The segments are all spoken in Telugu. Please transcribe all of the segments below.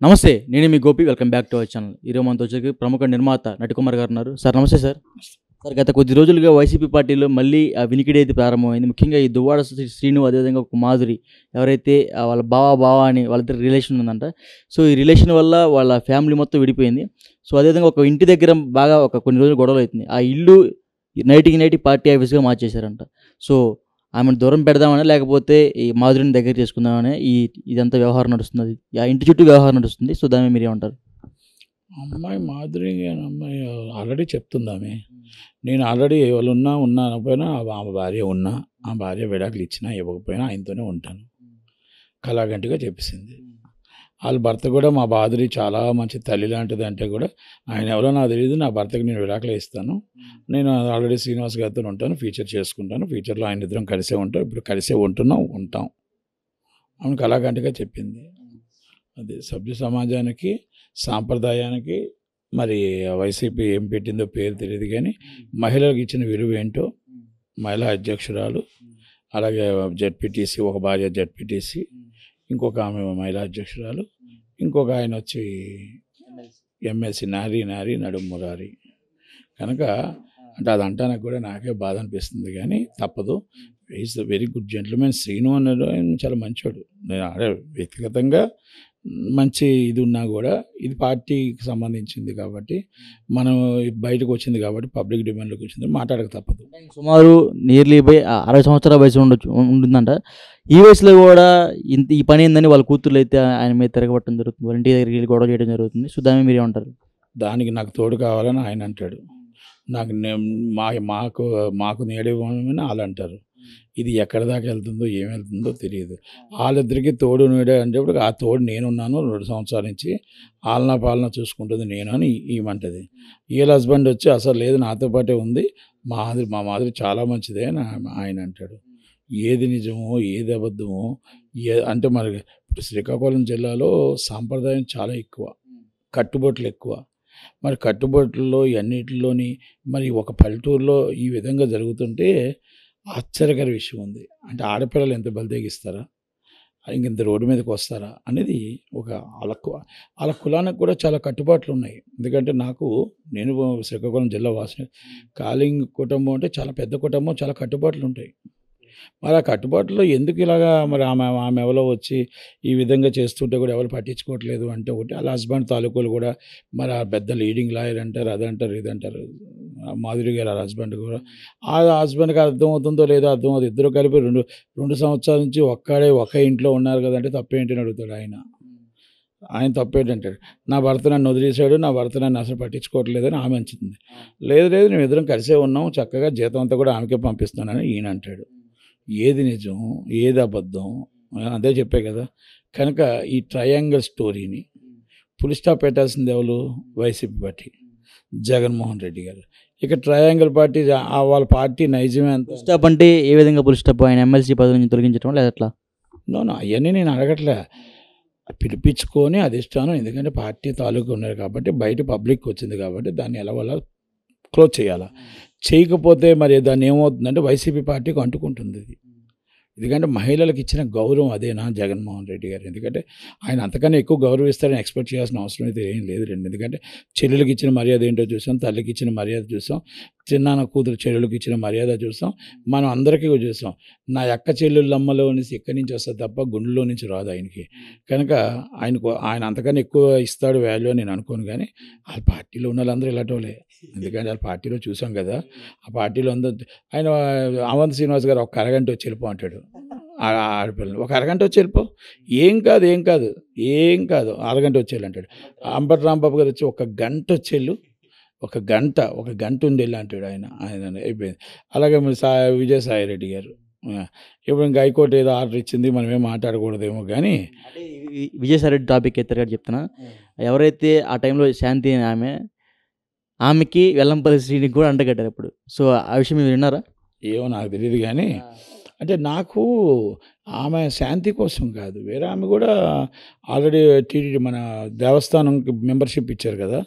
నమస్తే. నేను మీ Gopi. Welcome back to our channel. ఈరోజు మనతో వచ్చేసి ప్రముఖ నిర్మాత నటికుమార్ గారు ఉన్నారు. సార్ నమస్తే సార్. సార్ గత కొద్ది రోజులుగా వైసీపీ పార్టీలో మళ్ళీ వినికిడి అయితే ప్రారంభమైంది. ముఖ్యంగా ఈ దువ్వాడ శ్రీను అదేవిధంగా ఒక మాధురి ఎవరైతే వాళ్ళ బావ అని వాళ్ళిద్దరి రిలేషన్ ఉందంట. సో ఈ రిలేషన్ వల్ల వాళ్ళ ఫ్యామిలీ మొత్తం విడిపోయింది. సో అదేవిధంగా ఒక ఇంటి దగ్గర బాగా కొన్ని రోజులు గొడవలు అవుతుంది. ఆ ఇల్లు నైట్కి పార్టీ ఆఫీస్గా మార్చేశారంట. సో ఆమెను దూరం పెడదామని లేకపోతే ఈ మాధురిని దగ్గర చేసుకుందామని ఇదంతా వ్యవహారం నడుస్తుంది. ఆ ఇంటి చుట్టూ వ్యవహారం నడుస్తుంది. సో దాని మీరు ఏమంటారు? అమ్మాయి మాధురి అనే అమ్మాయి ఆల్రెడీ చెప్తుంది ఆమె. నేను ఆల్రెడీ ఎవరు ఉన్నా అనకపోయినా ఆమె భార్య ఉన్నా, ఆ భార్య విడాకులు ఇచ్చినా ఇవ్వకపోయినా ఆయనతోనే ఉంటాను కళాగంటిగా చెప్పేసింది. వాళ్ళ భర్త కూడా మా మాధురి చాలా మంచి తల్లి లాంటిది అంటే కూడా ఆయన ఎవరో నాకు తెలియదు, నా భర్తకి నేను విడాకులు ఇస్తాను, నేను ఆల్రెడీ శ్రీనివాస్ గారితో ఉంటాను, ఫ్యూచర్ చేసుకుంటాను, ఫ్యూచర్లో ఆయన ఇద్దరం కలిసే ఉంటాం, ఇప్పుడు కలిసే ఉంటాం ఆమె కళాగంటిగా చెప్పింది. అది సభ్య సమాజానికి సాంప్రదాయానికి మరి వైసీపీ ఏం పెట్టిందో పేరు తెలియదు, కానీ మహిళలకు ఇచ్చిన విలువ ఏంటో మహిళా అధ్యక్షురాలు, అలాగే జడ్పీటీసీ ఒక భార్య జడ్పీటీసీ, ఇంకొక ఆమె మహిళా అధ్యక్షురాలు, ఇంకొక ఆయన వచ్చి ఎమ్మెల్సీ నారీ నడుమురారి. కనుక అంటే అది అంటానికి కూడా నాకే బాధ అనిపిస్తుంది, కానీ తప్పదు. Is the very good gentlemen. Srinu అన్నాడు ఆయన చాలా మంచోడు. నేను వ్యక్తిగతంగా మంచి ఇది ఉన్నా కూడా ఇది పార్టీకి సంబంధించింది కాబట్టి మనం బయటకు వచ్చింది కాబట్టి పబ్లిక్ డిమాండ్లోకి వచ్చింది, మాట్లాడక తప్పదు. సుమారు నియర్లీ 60 సంవత్సరాల వయసు ఉంటుందంట. ఈ వయసులో కూడా ఈ పని ఏందని వాళ్ళ కూతుర్లు అయితే ఆయన మీద తిరగబట్టడం జరుగుతుంది, వాళ్ళ ఇంటి దగ్గరికి వెళ్ళి గొడవ చేయడం జరుగుతుంది. సో దాన్ని మీరు ఏమంటారు? దానికి నాకు తోడు కావాలని ఆయన అంటాడు, నాకు మాకు నేడివ్వమని వాళ్ళు అంటారు. ఇది ఎక్కడి దాకా వెళ్తుందో ఏం వెళ్తుందో తెలియదు. వాళ్ళిద్దరికీ తోడు నీడ అంటే ఆ తోడు నేనున్నాను 2 సంవత్సరాల నుంచి, ఆలనా పాలన చూసుకుంటుంది నేను అని ఈమంటది. వీళ్ళ హస్బెండ్ వచ్చి అసలు లేదు నాతో పాటే ఉంది, మా మాదిరి చాలా మంచిదే అని ఆయన అంటాడు. ఏది నిజమో ఏది అబద్ధమో అంటే మరి ఇప్పుడు శ్రీకాకుళం జిల్లాలో సాంప్రదాయం చాలా ఎక్కువ, కట్టుబాట్లు ఎక్కువ. మరి కట్టుబాట్లలో ఇవన్నిటిలోని మరి ఒక పల్లెటూరులో ఈ విధంగా జరుగుతుంటే ఆశ్చర్యకర విషయం ఉంది. అంటే ఆడపిల్లలు ఎంత బలితెగిస్తారా, ఇంత రోడ్డు మీదకి వస్తారా అనేది ఒక వాళ్ళ కులానికి కూడా చాలా కట్టుబాట్లు ఉన్నాయి. ఎందుకంటే నేను శ్రీకాకుళం జిల్లా వాసిని, కాళింగ్ కుటుంబం అంటే చాలా పెద్ద కుటుంబం, చాలా కట్టుబాట్లు ఉంటాయి. మరి ఆ కట్టుబాటులో ఎందుకు ఇలాగా మరి ఆమె ఎవరో వచ్చి ఈ విధంగా చేస్తుంటే కూడా ఎవరు పట్టించుకోవట్లేదు అంటే ఒకటి, వాళ్ళ హస్బెండ్ తాలూకులు కూడా మరి ఆ పెద్ద లీడింగ్ లాయర్ అంటారు, అదంటారు ఇదంటారు. మాధురి గారు వాళ్ళ హస్బెండ్ కూడా, ఆ హస్బెండ్కి అర్థమవుతుందో లేదో అర్థమవుతుంది, ఇద్దరు కలిపి రెండు సంవత్సరాల నుంచి ఒకే ఇంట్లో ఉన్నారు కదంటే తప్పేంటని అడుగుతాడు ఆయన తప్పేంటంటాడు, నా భర్త నన్ను వదిలేశాడు, నా భర్త నన్ను అసలు పట్టించుకోవట్లేదని ఆమె అంచుతుంది. లేదు మేము ఇద్దరం కలిసే ఉన్నాం, చక్కగా జీతం అంతా కూడా ఆమెకే పంపిస్తున్నానని ఈయన అంటాడు. ఏది నిజం ఏది అబద్ధం అదే చెప్పే కదా. కనుక ఈ ట్రయాంగిల్ స్టోరీని ఫుల్ స్టాప్ పెట్టాల్సింది ఎవరు? వైసీపీ పార్టీ, జగన్మోహన్ రెడ్డి గారు. ఇక ట్రయాంగిల్ పార్టీ వాళ్ళ పార్టీ నైజమే అంత. ఫుల్ స్టాప్ అంటే ఏ విధంగా ఫుల్ స్టాప్? ఆయన ఎమ్మెల్సీ పదవి నుంచి తొలగించడం లేదా ఎట్లా? అవన్నీ నేను అడగట్లే, పిలిపించుకొని అధిష్టానం, ఎందుకంటే పార్టీ తాలూకు ఉన్నారు కాబట్టి బయట పబ్లిక్ వచ్చింది కాబట్టి దాన్ని ఎలా క్లోజ్ చేయాలా. చేయకపోతే మరి దాన్ని ఏమవుతుందంటే వైసీపీ పార్టీకి అంటుకుంటుంది ఇది. ఎందుకంటే మహిళలకు ఇచ్చిన గౌరవం అదేనా జగన్మోహన్ రెడ్డి గారు? ఎందుకంటే ఆయన అంతకన్నా ఎక్కువ గౌరవిస్తారని ఎక్స్పెక్ట్ చేయాల్సిన అవసరం అయితే ఏం లేదు రండి. ఎందుకంటే చెల్లెలకి ఇచ్చిన మర్యాద ఏంటో చూసాం, తల్లికి ఇచ్చిన మర్యాద చూసాం, చిన్నాన్న కూతురు చెల్లెలకి ఇచ్చిన మర్యాద చూసాం, మనం అందరికీ చూసాం. నా అక్క చెల్లెళ్ళమ్మలో నుంచి ఎక్కడి నుంచి వస్తుంది తప్ప గుండెలో నుంచి రాదు ఆయనకి. కనుక ఆయన అంతకన్నా ఎక్కువ ఇస్తాడు వాల్యూ అని నేను అనుకోను. కానీ వాళ్ళ పార్టీలో ఉన్న వాళ్ళందరూ ఇలాంటి, ఎందుకంటే వాళ్ళ పార్టీలో చూసాం కదా, ఆ పార్టీలో అందరూ ఆయన అవంత్ శ్రీనివాస్ గారు ఒక అరగంట వచ్చి వెళ్ళిపో అంటాడు ఆడపిల్లని, ఒక అరగంట వచ్చి వెళ్ళిపో, ఏం కాదు అరగంట వచ్చేళ్ళు అంటాడు. అంబటి రాంబాబు గారు వచ్చి ఒక గంట వచ్చేళ్ళు, ఒక గంట ఉండేళ్ళు అంటాడు ఆయన అయిపోయింది. అలాగే విజయసాయి రెడ్డి గారు ఇప్పుడు ఇంకా హైకోర్టు ఏదో ఆర్డర్ ఇచ్చింది, మనం ఏం మాట్లాడకూడదేమో. కానీ విజయసాయి రెడ్డి టాపిక్ ఎత్తారు చెప్తున్నా. ఎవరైతే ఆ టైంలో శాంతి అని ఆమెకి వెల్లంపల్లి శ్రీనికి కూడా అంటగట్టారు ఇప్పుడు. సో ఆ విషయం మీరు విన్నారా? ఏమో నాకు తెలియదు, కానీ అంటే నాకు ఆమె శాంతి కోసం కాదు, వేరే ఆమె కూడా ఆల్రెడీ టీటీడీ మన దేవస్థానంకి మెంబర్షిప్ ఇచ్చారు కదా,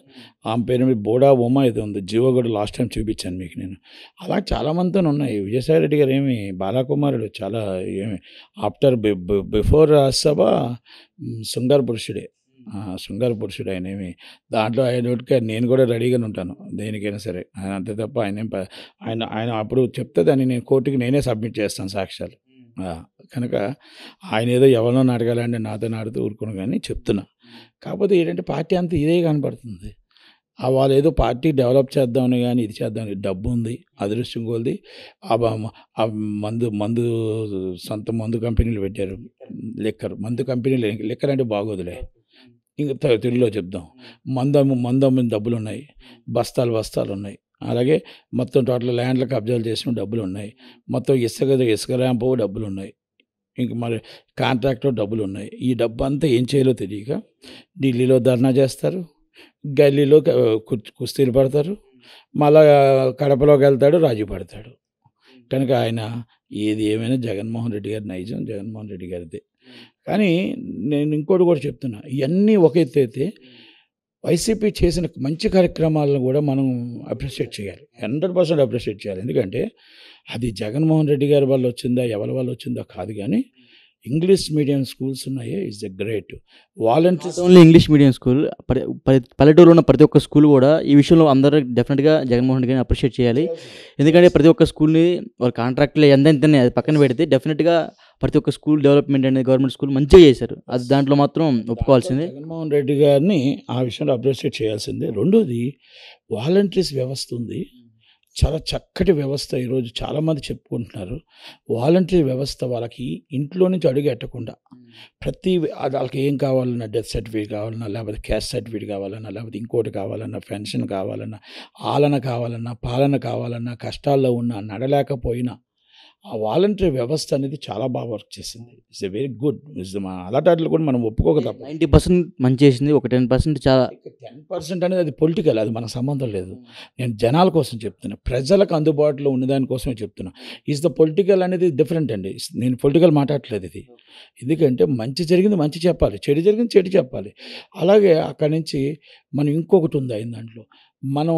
ఆమె పేరు మీద బోడా ఉమా ఏదో ఉంది, జీవో కూడా లాస్ట్ టైం చూపించాను మీకు నేను. అలా చాలామందితో ఉన్నాయి. విజయసాయి రెడ్డి గారు ఏమి బాలకుమారుడు, చాలా ఏమి ఆఫ్టర్ బిఫోర్ రాజ్యసభ శృంగార పురుషుడే. శృంగార పురుషుడు ఆయనేమి దాంట్లో ఆయన నేను కూడా రెడీగానే ఉంటాను దేనికైనా సరే. ఆయన అంతే తప్ప ఆయన అప్పుడు చెప్తే దాన్ని నేను కోర్టుకి నేనే సబ్మిట్ చేస్తాను సాక్ష్యాలు. కనుక ఆయన ఏదో ఎవరినో అడగాలంటే నాతో నాడుతూ ఊరుకుని కానీ చెప్తున్నా. కాకపోతే ఏంటంటే పార్టీ అంతా ఇదే కనపడుతుంది. వాళ్ళు ఏదో పార్టీ డెవలప్ చేద్దామని కానీ ఇది చేద్దామని డబ్బు ఉంది, అదృష్టం కొలది. ఆ మందు సొంత మందు కంపెనీలు పెట్టారు. మందు కంపెనీలు లిక్కర్ అంటే బాగోదులే, ఇంకా తెలుగులో చెప్దాం. మందు అమ్మిన డబ్బులు ఉన్నాయి, బస్తాలు ఉన్నాయి. అలాగే మొత్తం టోటల్ ల్యాండ్ల కబ్జాలు చేసిన డబ్బులు ఉన్నాయి. మొత్తం ఇసుక ర్యాంపు డబ్బులు ఉన్నాయి. ఇంక మరి కాంట్రాక్టర్ డబ్బులు ఉన్నాయి. ఈ డబ్బు అంతా ఏం చేయాలో తెలియక ఢిల్లీలో ధర్నా చేస్తారు, గల్లీలో కుస్తీలు పడతారు, మళ్ళా కడపలోకి వెళ్తాడు, రాజీ పడతాడు. కనుక ఆయన ఏది ఏమైనా జగన్మోహన్ రెడ్డి గారి నైజం జగన్మోహన్ రెడ్డి గారిదే. కానీ నేను ఇంకోటి కూడా చెప్తున్నా, ఇవన్నీ ఒక ఎత్తు అయితే వైసీపీ చేసిన మంచి కార్యక్రమాలను కూడా మనం అప్రిషియేట్ చేయాలి, 100% అప్రిషియేట్ చేయాలి. ఎందుకంటే అది జగన్మోహన్ రెడ్డి గారి వల్ల వచ్చిందా ఎవరి వల్ల వచ్చిందో కాదు, కానీ ఇంగ్లీష్ మీడియం స్కూల్స్ ఉన్నాయి, it's a great volunteers. Only English medium school, పల్లెటూరులో ఉన్న ప్రతి ఒక్క స్కూల్ కూడా ఈ విషయంలో అందరూ డెఫినెట్గా జగన్మోహన్ రెడ్డి గారిని అప్రిషియేట్ చేయాలి. ఎందుకంటే ప్రతి ఒక్క స్కూల్ని వాళ్ళ కాంట్రాక్ట్లు ఎంతనే అది పక్కన పెడితే డెఫినెట్గా ప్రతి ఒక్క స్కూల్ డెవలప్మెంట్ అనేది గవర్నమెంట్ స్కూల్ మంచిగా చేశారు. అది దాంట్లో మాత్రం ఒప్పుకోవాల్సిందే. జగన్మోహన్ రెడ్డి గారిని ఆ విషయంలో అప్రిషియేట్ చేయాల్సిందే. రెండోది వాలంటీర్స్ వ్యవస్థ ఉంది, చాలా చక్కటి వ్యవస్థ. ఈరోజు చాలామంది చెప్పుకుంటున్నారు వాలంటీర్ వ్యవస్థ. వాళ్ళకి ఇంట్లో నుంచి అడుగు ఎట్టకుండా వాళ్ళకి ఏం కావాలన్నా, డెత్ సర్టిఫికేట్ కావాలన్నా, లేకపోతే క్యాస్ట్ సర్టిఫికేట్ కావాలన్నా, లేకపోతే ఇంకోటి కావాలన్నా, పెన్షన్ కావాలన్నా, ఆలన కావాలన్నా, పాలన కావాలన్నా, కష్టాల్లో ఉన్నా, నడలేకపోయినా ఆ వాలంటీర్ వ్యవస్థ అనేది చాలా బాగా వర్క్ చేసింది. It's a very good. అలాంటి కూడా మనం ఒప్పుకోక తప్ప. 90% మంచి చేసింది, ఒక 10% చాలా. 10% అనేది అది పొలిటికల్, అది మనకు సంబంధం లేదు. నేను జనాల కోసం చెప్తున్నా, ప్రజలకు అందుబాటులో ఉన్నదానికోసమే చెప్తున్నా. ఈజ్ ద పొలిటికల్ అనేది డిఫరెంట్ అండి. నేను పొలిటికల్ మాట్లాడట్లేదు ఇది. ఎందుకంటే మంచి జరిగింది మంచి చెప్పాలి, చెడు జరిగింది చెడు చెప్పాలి. అలాగే అక్కడి నుంచి మనం ఇంకొకటి ఉంది అయిన దాంట్లో, మనం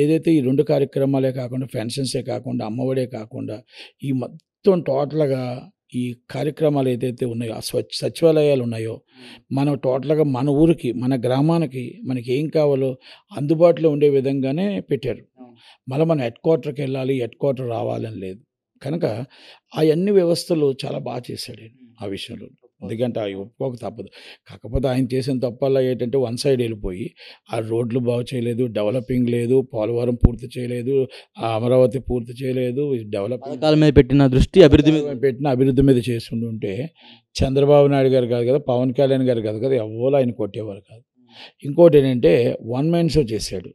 ఏదైతే ఈ 2 కార్యక్రమాలే కాకుండా, పెన్షన్సే కాకుండా, అమ్మఒడే కాకుండా, ఈ మొత్తం టోటల్గా ఈ కార్యక్రమాలు ఏదైతే ఉన్నాయో, ఆ సచివాలయాలు ఉన్నాయో, మనం టోటల్గా మన ఊరికి, మన గ్రామానికి మనకి ఏం కావాలో అందుబాటులో ఉండే విధంగానే పెట్టారు. మళ్ళీ మనం హెడ్ క్వార్టర్కి వెళ్ళాలి, హెడ్ క్వార్టర్ రావాలని లేదు. కనుక అవన్నీ వ్యవస్థలు చాలా బాగా చేశాడు ఆ విషయంలో. ఎందుకంటే అవి ఒప్పుకోక తప్పదు. కాకపోతే ఆయన చేసిన తప్పల్లా ఏంటంటే వన్ సైడ్ వెళ్ళిపోయి ఆ రోడ్లు బాగు చేయలేదు, డెవలపింగ్ లేదు, పోలవరం పూర్తి చేయలేదు, అమరావతి పూర్తి చేయలేదు. పథకాల మీద పెట్టిన దృష్టి అభివృద్ధి మీద చేసి ఉంటే చంద్రబాబు నాయుడు గారు కాదు కదా, పవన్ కళ్యాణ్ గారు కాదు కదా, ఎవరో ఆయన కొట్టేవారు కాదు. ఇంకోటి ఏంటంటే వన్ మ్యాన్ షో చేశాడు.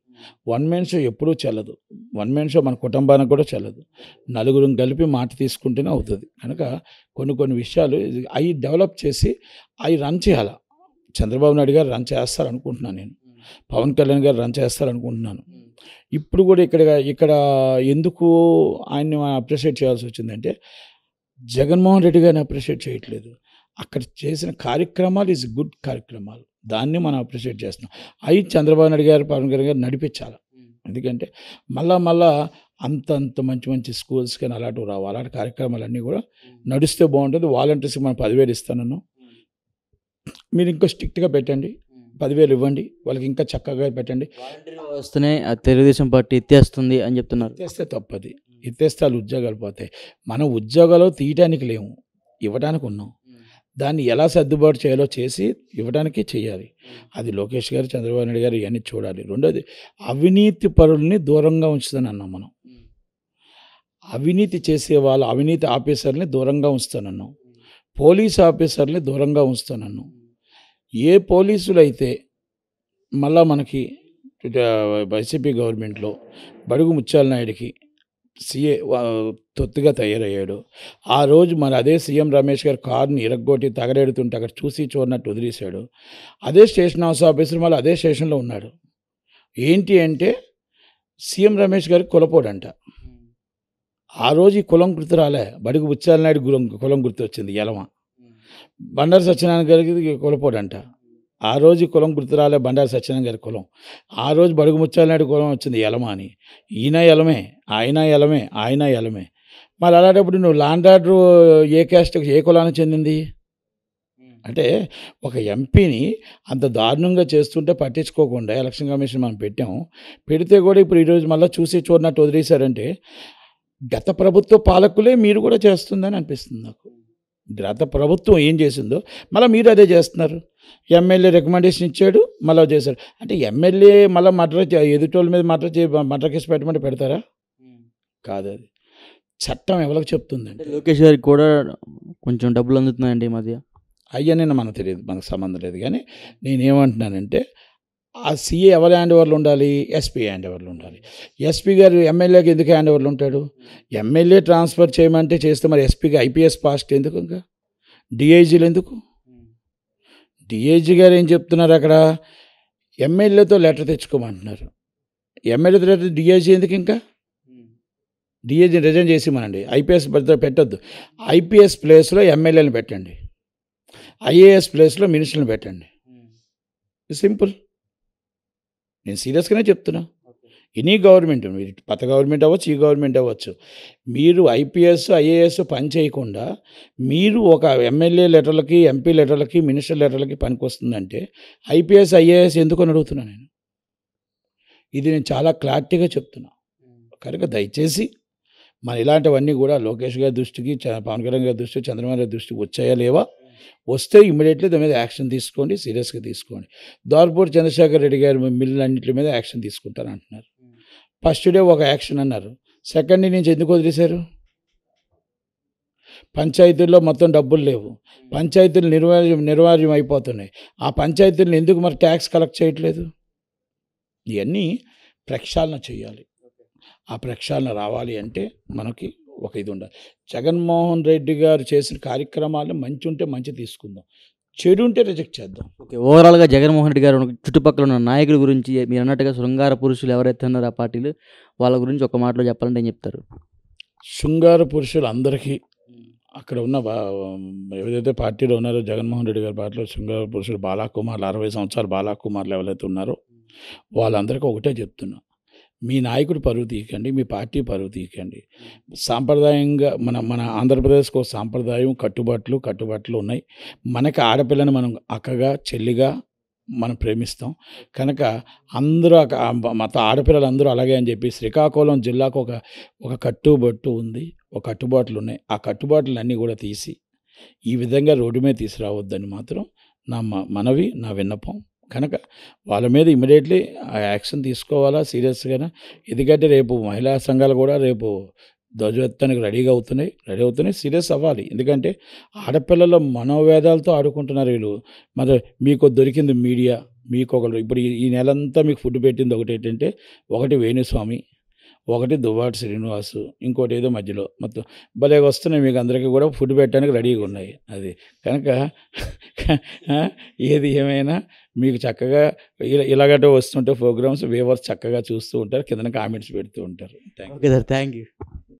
వన్ మ్యాన్ షో ఎప్పుడూ చెల్లదు. వన్ మ్యాన్ షో మన కుటుంబానికి కూడా చెల్లదు. నలుగురు కలిపి మాట తీసుకుంటేనే అవుతుంది. కనుక కొన్ని విషయాలు అవి డెవలప్ చేసి అవి రన్ చేయాలి. చంద్రబాబు నాయుడు గారు రన్ చేస్తారనుకుంటున్నాను నేను, పవన్ కళ్యాణ్ గారు రన్ చేస్తారనుకుంటున్నాను. ఇప్పుడు కూడా ఇక్కడ ఎందుకు ఆయన్ని అప్రిషియేట్ చేయాల్సి వచ్చిందంటే జగన్మోహన్ రెడ్డి గారిని అప్రిషియేట్ చేయట్లేదు. అక్కడ చేసిన కార్యక్రమాలు ఈజ్ గుడ్ కార్యక్రమాలు, దాన్ని మనం అప్రిషియేట్ చేస్తున్నాం. అవి చంద్రబాబు నాయుడు గారు, పవన్ కళ్యాణ్ గారు నడిపించాలి. ఎందుకంటే మళ్ళా అంత మంచి స్కూల్స్ కానీ అలాంటివి రావు. అలాంటి కార్యక్రమాలన్నీ కూడా నడిస్తే బాగుంటుంది. వాలంటీర్స్కి మనం 10,000 ఇస్తానన్నాం, మీరు ఇంకా స్ట్రిక్ట్గా పెట్టండి, 10,000 ఇవ్వండి, వాళ్ళకి ఇంకా చక్కగా పెట్టండి. వస్తేనే తెలుగుదేశం పార్టీ ఎత్తేస్తుంది అని చెప్తున్నారు. ఎత్తేస్తే తప్పది, ఎత్తేస్తే వాళ్ళు ఉద్యోగాలు పోతాయి. మనం ఉద్యోగాలు తీయటానికి లేవు, ఇవ్వడానికి ఉన్నాం. దాన్ని ఎలా సర్దుబాటు చేయాలో చేసి ఇవ్వడానికి చేయాలి. అది లోకేష్ గారు, చంద్రబాబు నాయుడు గారు ఇవన్నీ చూడాలి. రెండోది అవినీతి పరుల్ని దూరంగా ఉంచుతాను అన్నాం మనం. అవినీతి చేసే వాళ్ళు, అవినీతి ఆఫీసర్ని దూరంగా ఉంచుతానన్నాం. పోలీసు ఆఫీసర్ని దూరంగా ఉంచుతానన్నాం. ఏ పోలీసులు అయితే మళ్ళా మనకి వైసీపీ గవర్నమెంట్లో బడుగు ముత్యాల నాయుడికి సీఏ తొత్తుగా తయారయ్యాడు. ఆ రోజు మరి అదే సీఎం రమేష్ గారు కారుని ఇరగ్గొట్టి తగలెడుతుంటే అక్కడ చూసి చూడనట్టు వదిలేశాడు. అదే స్టేషన్ హౌస్ ఆఫీసర్ మళ్ళీ అదే స్టేషన్లో ఉన్నాడు. ఏంటి అంటే సీఎం రమేష్ గారికి కులపోడంట. ఆ రోజు ఈ కులం గుర్తు రాలే, బడుగు ముత్యాల నాయుడు కులం గుర్తు వచ్చింది, ఎలమ. బండారు సత్యనారాయణ గారికి కులపోడంట. ఆ రోజు కులం గుర్తు రాలే, బండారు సత్యనారాయణ గారి కులం. ఆ రోజు బడుగు ముత్యాల నాయుడు కులం వచ్చింది, ఎలమ అని. ఈయన ఎలమే, ఆయన ఎలమే. మరి అలాంటప్పుడు నువ్వు లాండ్ ఆర్డర్ ఏ క్యాస్ట్, ఏ కులానికి చెందింది అంటే ఒక ఎంపీని అంత దారుణంగా చేస్తుంటే పట్టించుకోకుండా ఎలక్షన్ కమిషన్ మనం పెట్టాము. పెడితే కూడా ఇప్పుడు ఈరోజు మళ్ళీ చూసి చూడనట్టు వదిలేశారంటే గత ప్రభుత్వ పాలకులే మీరు కూడా చేస్తుందని అనిపిస్తుంది నాకు. గత ప్రభుత్వం ఏం చేసిందో మళ్ళీ మీరు అదే చేస్తున్నారు. ఎమ్మెల్యే రికమెండేషన్ ఇచ్చాడు, మళ్ళీ చేశారు. అంటే ఎమ్మెల్యే మళ్ళీ ఎదుటోళ్ళ మీద మర్డర్ కేసు పెట్టమంటే పెడతారా? కాదు. అది చట్టం ఎవరికి చెప్తుందండి? లోకేష్ గారికి కూడా కొంచెం డబ్బులు అందుతున్నాయండి ఈ మధ్య. అయ్యని మనకు తెలియదు, మనకు సంబంధం లేదు. కానీ నేనేమంటున్నానంటే ఆ సీఏ ఎవరి హ్యాండ్ ఓవర్లు ఉండాలి? ఎస్పీ హ్యాండ్ ఓవర్లు ఉండాలి. ఎస్పీ గారు ఎమ్మెల్యేకి ఎందుకు హ్యాండ్ ఓవర్లు ఉంటాడు? ఎమ్మెల్యే ట్రాన్స్ఫర్ చేయమంటే చేస్తే మరి ఎస్పీకి ఐపీఎస్ పాస్ట్ ఎందుకు? ఇంకా డిఐజీలు ఎందుకు? డిఐజీ గారు ఏం చెప్తున్నారు అక్కడ? ఎమ్మెల్యేతో లెటర్ తెచ్చుకోమంటున్నారు. ఎమ్మెల్యేతో లెటర్ డిఐజీ ఎందుకు? ఇంకా డిఐజీ రిజైన్ చేసి మనండి. ఐపీఎస్ పెట్టద్దు. ఐపీఎస్ ప్లేస్లో ఎమ్మెల్యేని పెట్టండి, ఐఏఎస్ ప్లేస్లో మినిస్టర్ని పెట్టండి. సింపుల్. నేను సీరియస్గానే చెప్తున్నా. ఎనీ గవర్నమెంట్, మీరు పాత గవర్నమెంట్ అవ్వచ్చు, ఈ గవర్నమెంట్ అవ్వచ్చు, మీరు ఐపీఎస్ ఐఏఎస్ పని చేయకుండా మీరు ఒక ఎమ్మెల్యే లెటర్లకి, ఎంపీ లెటర్లకి, మినిస్టర్ లెటర్లకి పనికి వస్తుందంటే ఐపీఎస్ ఐఏఎస్ ఎందుకు అని అడుగుతున్నాను నేను. ఇది నేను చాలా క్లారిటీగా చెప్తున్నా. కనుక దయచేసి మన ఇలాంటివన్నీ కూడా లోకేష్ గారి దృష్టికి, పవన్ కళ్యాణ్ గారి దృష్టికి, చంద్రబాబు గారి దృష్టికి వచ్చాయా లేవా? వస్తే ఇమ్మీడియట్లీ దాని మీద యాక్షన్ తీసుకోండి, సీరియస్గా తీసుకోండి. దార్పూర్ చంద్రశేఖర్ రెడ్డి గారి మిల్లులన్నింటి మీద యాక్షన్ తీసుకుంటారు అంటున్నారు. ఫస్ట్ డే ఒక యాక్షన్ అన్నారు, సెకండ్ డే నుంచి ఎందుకు వదిలేశారు? పంచాయతీల్లో మొత్తం డబ్బులు లేవు, పంచాయతీలు నిర్వార్యం అయిపోతున్నాయి. ఆ పంచాయతీలను ఎందుకు మరి ట్యాక్స్ కలెక్ట్ చేయట్లేదు? ఇవన్నీ ప్రక్షాళన చేయాలి. ఆ ప్రక్షాళన రావాలి అంటే మనకి ఒక ఇది ఉండాలి. జగన్మోహన్ రెడ్డి గారు చేసిన కార్యక్రమాలు మంచి ఉంటే మంచి తీసుకుందాం, చెడు ఉంటే రిజెక్ట్ చేద్దాం. ఓకే, ఓవరాల్గా జగన్మోహన్ రెడ్డి గారు చుట్టుపక్కల ఉన్న నాయకుల గురించి మీరు అన్నట్టుగా శృంగార పురుషులు ఎవరైతే ఉన్నారో ఆ పార్టీలు, వాళ్ళ గురించి ఒక మాటలో చెప్పాలంటే ఏం చెప్తారు? శృంగార పురుషులు అందరికీ అక్కడ ఉన్న ఏదైతే పార్టీలో ఉన్నారో జగన్మోహన్ రెడ్డి గారి పార్టీలో శృంగార పురుషులు బాలాకుమార్లు, 60 సంవత్సరాలు బాలాకుమార్లు ఎవరైతే ఉన్నారో వాళ్ళందరికీ ఒకటే చెప్తున్నా, మీ నాయకుడు పరువు తీయకండి, మీ పార్టీ పరువు తీయకండి. సాంప్రదాయంగా మన ఆంధ్రప్రదేశ్కి ఒక సాంప్రదాయం, కట్టుబాట్లు ఉన్నాయి. మనకి ఆడపిల్లని మనం అక్కగా, చెల్లిగా మనం ప్రేమిస్తాం. కనుక అందరూ మొత్తం ఆడపిల్లలు అందరూ అలాగే అని చెప్పి శ్రీకాకుళం జిల్లాకు ఒక కట్టుబట్టు ఉంది, ఒక కట్టుబాట్లు ఉన్నాయి. ఆ కట్టుబాట్లన్నీ కూడా తీసి ఈ విధంగా రోడ్డు మీద తీసుకురావద్దని మాత్రం నా మనవి, నా విన్నపం. కనుక వాళ్ళ మీద ఇమ్మీడియట్లీ ఆ యాక్షన్ తీసుకోవాలా సీరియస్గానే. ఎందుకంటే రేపు మహిళా సంఘాలు కూడా రేపు ధ్వజెత్తానికి రెడీ అవుతున్నాయి, సీరియస్ అవ్వాలి. ఎందుకంటే ఆడపిల్లల మనోవేదాలతో ఆడుకుంటున్నారు వీళ్ళు. మరి మీకు దొరికింది మీడియా, మీకు ఒకరు ఇప్పుడు ఈ నెలంతా మీకు ఫుడ్ పెట్టింది ఒకటి ఏంటంటే, ఒకటి వేణుస్వామి, ఒకటి దువ్వాటి శ్రీనివాసు, ఇంకోటి ఏదో మధ్యలో మొత్తం భలే వస్తున్నాయి. మీకు అందరికీ కూడా ఫుడ్ పెట్టడానికి రెడీగా ఉన్నాయి. అది కనుక ఏది ఏమైనా మీకు చక్కగా ఇలాగటో వస్తుంటే ప్రోగ్రామ్స్ వ్యూవర్స్ చక్కగా చూస్తూ ఉంటారు, కింద కామెంట్స్ పెడుతూ ఉంటారు. Okay sir, thank you.